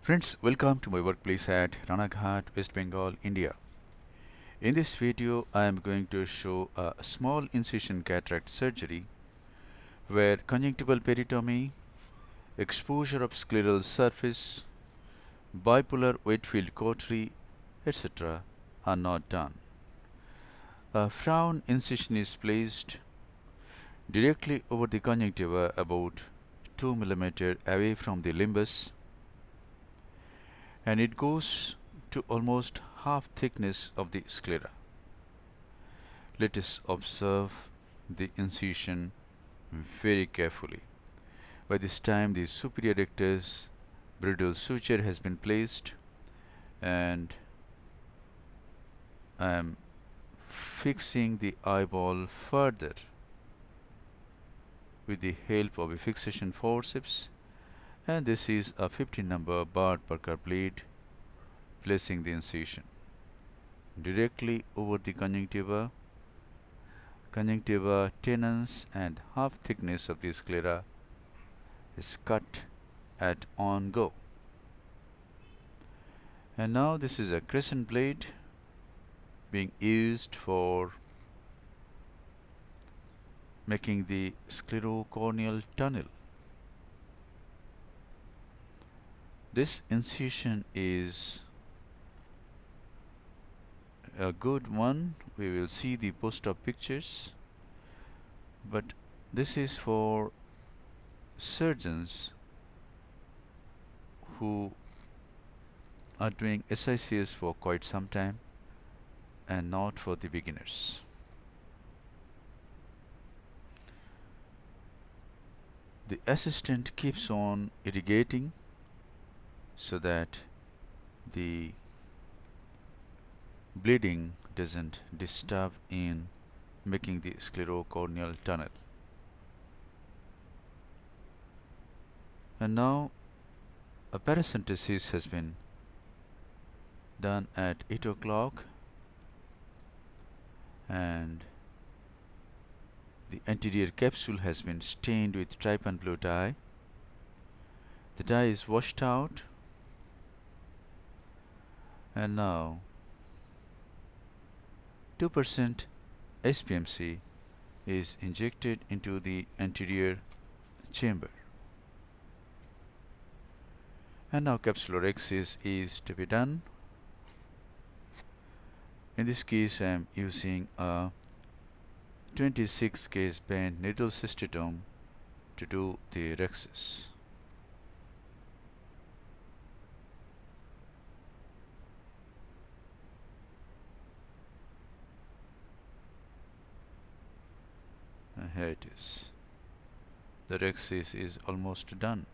Friends, welcome to my workplace at Ranaghat, West Bengal, India. In this video, I am going to show a small incision cataract surgery where conjunctival peritomy, exposure of scleral surface, bipolar wet field cautery, etc. are not done. A frown incision is placed directly over the conjunctiva about 2 mm away from the limbus, and it goes to almost half thickness of the sclera. Let us observe the incision very carefully. By this time the superior rectus bridal suture has been placed, and I am fixing the eyeball further with the help of a fixation forceps, and this is a 15 number Bart Parker blade, placing the incision directly over the conjunctiva, tenons, and half thickness of the sclera is cut at on go. And now this is a crescent blade being used for making the sclerocorneal tunnel. This incision is a good one. We will see the post-op pictures, but this is for surgeons who are doing SICS for quite some time and not for the beginners. The assistant keeps on irrigating so that the bleeding doesn't disturb in making the sclerocorneal tunnel. And now a paracentesis has been done at 8 o'clock, and the anterior capsule has been stained with trypan blue dye. The dye is washed out, and now 2% SPMC is injected into the anterior chamber. And now capsulorhexis is to be done. In this case, I am using a 26 gauge bend needle cystotome to do the rhexis. And here it is. The rhexis is almost done.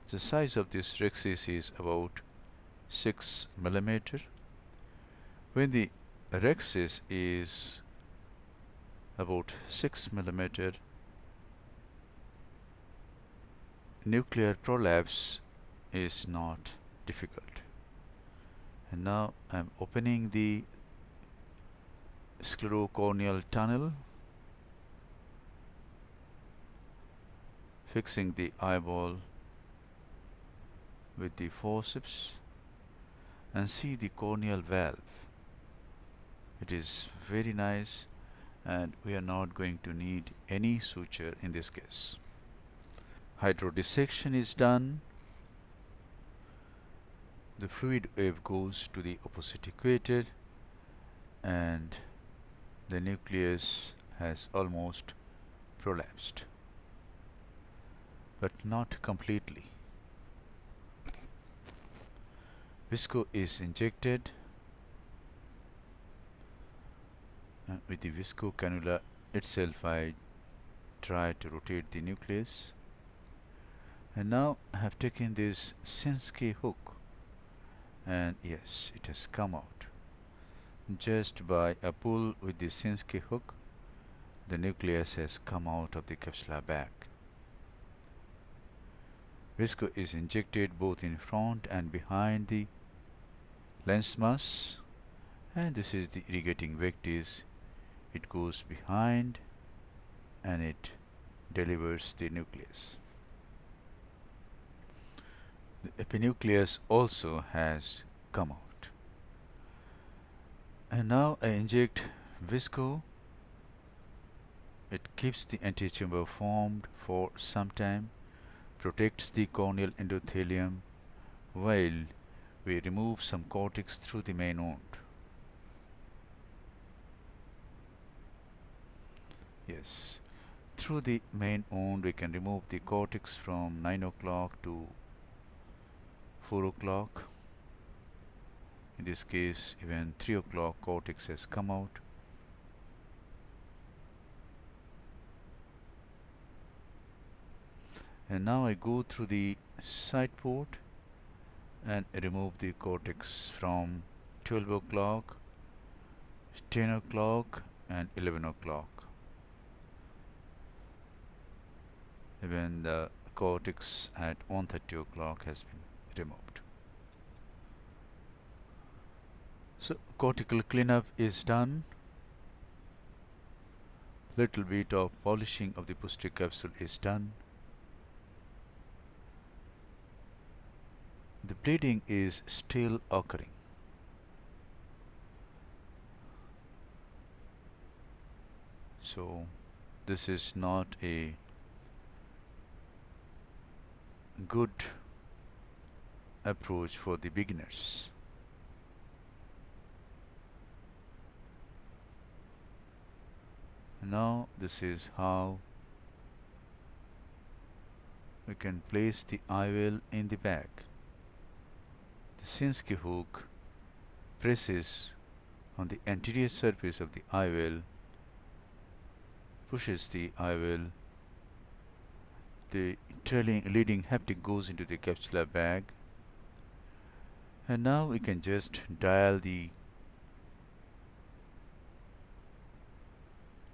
The size of this rhexis is about 6 mm. When the rhexis is about 6 mm, nuclear prolapse is not difficult. And now I am opening the sclerocorneal tunnel, fixing the eyeball with the forceps, and see the corneal valve. It is very nice, and we are not going to need any suture in this case. Hydrodissection is done. The fluid wave goes to the opposite equator, and the nucleus has almost prolapsed, but not completely. Visco is injected, and with the visco cannula itself I try to rotate the nucleus. And now I have taken this Sinskey hook, and yes, it has come out. Just by a pull with the Sinskey hook, the nucleus has come out of the capsular bag. Visco is injected both in front and behind the lens mass, and this is the irrigating vectis. It goes behind and it delivers the nucleus. epinucleus also has come out. And now I inject visco. It keeps the anterior chamber formed for some time, protects the corneal endothelium while we remove some cortex through the main wound. Yes, through the main wound we can remove the cortex from 9 o'clock to 4 o'clock. In this case, even 3 o'clock cortex has come out. And now I go through the side port and remove the cortex from 12 o'clock, 10 o'clock and 11 o'clock. Even the cortex at 1:30 o'clock has been removed. So cortical cleanup is done. Little bit of polishing of the posterior capsule is done. The bleeding is still occurring. So this is not a good approach for the beginners. Now this is how we can place the IOL in the bag. The Sinski hook presses on the anterior surface of the IOL, pushes the IOL, the trailing leading haptic goes into the capsular bag, and now we can just dial the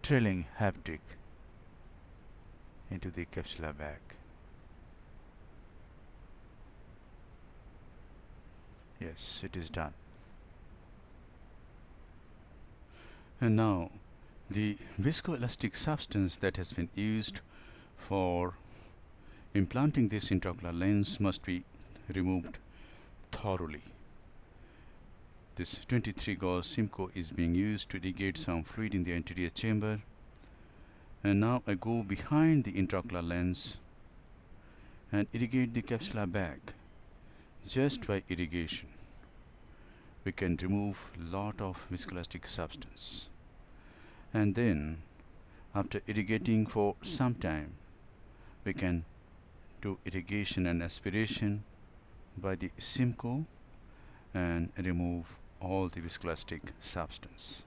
trailing haptic into the capsular bag. Yes, it is done. And now the viscoelastic substance that has been used for implanting this intraocular lens must be removed thoroughly. This 23 gauge Simcoe is being used to irrigate some fluid in the anterior chamber. And now I go behind the intraocular lens and irrigate the capsular bag. Just by irrigation, we can remove lot of viscoelastic substance. And then, after irrigating for some time, we can do irrigation and aspiration by the Simcoe and remove all the viscoelastic substance.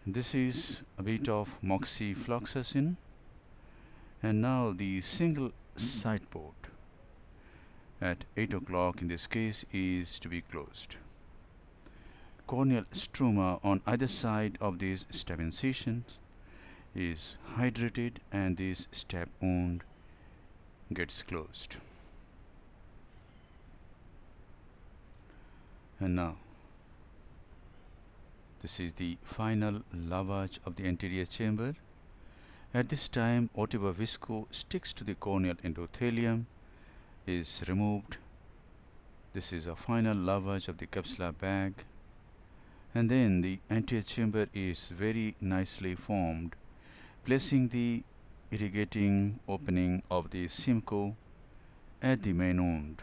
This is a bit of moxifloxacin, and now the single side port at 8 o'clock in this case is to be closed. Corneal stroma on either side of these stab incisions is hydrated and this stab wound gets closed. And now this is the final lavage of the anterior chamber. At this time, whatever visco sticks to the corneal endothelium is removed. This is a final lavage of the capsular bag, and then the anterior chamber is very nicely formed, placing the irrigating opening of the Simcoe at the main wound.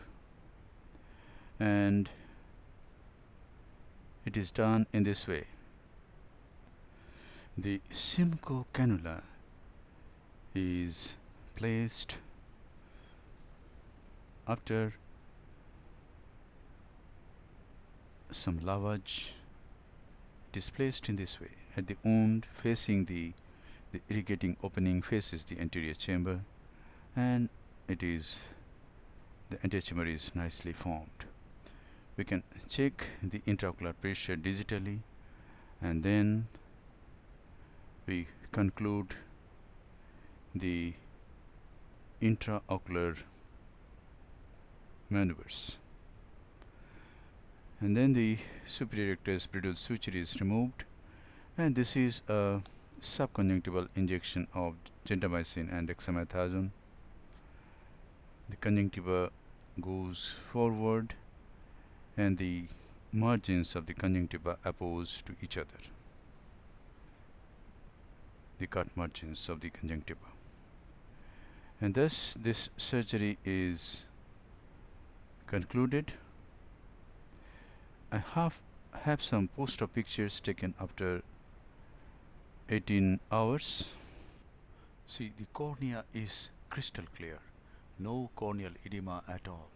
And it is done in this way. The Simcoe cannula is placed after some lavage. It is placed in this way at the wound, facing the irrigating opening faces the anterior chamber, and the anterior chamber is nicely formed. We can check the intraocular pressure digitally, and then we conclude the intraocular maneuvers. And then the superior rectus bridle suture is removed, and this is a subconjunctival injection of gentamicin and dexamethasone. The conjunctiva goes forward and the margins of the conjunctiva oppose to each other, the cut margins of the conjunctiva. And thus this surgery is concluded. I have some post-op pictures taken after 18 hours. See, the cornea is crystal clear, no corneal edema at all.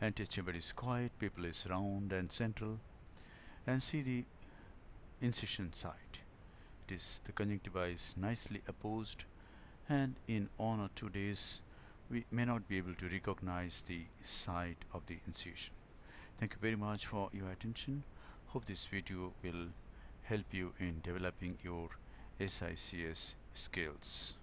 Antechamber is quiet, pupil is round and central, and see the incision site. The conjunctiva is nicely opposed, and in 1 or 2 days we may not be able to recognize the site of the incision. Thank you very much for your attention. Hope this video will help you in developing your SICS skills.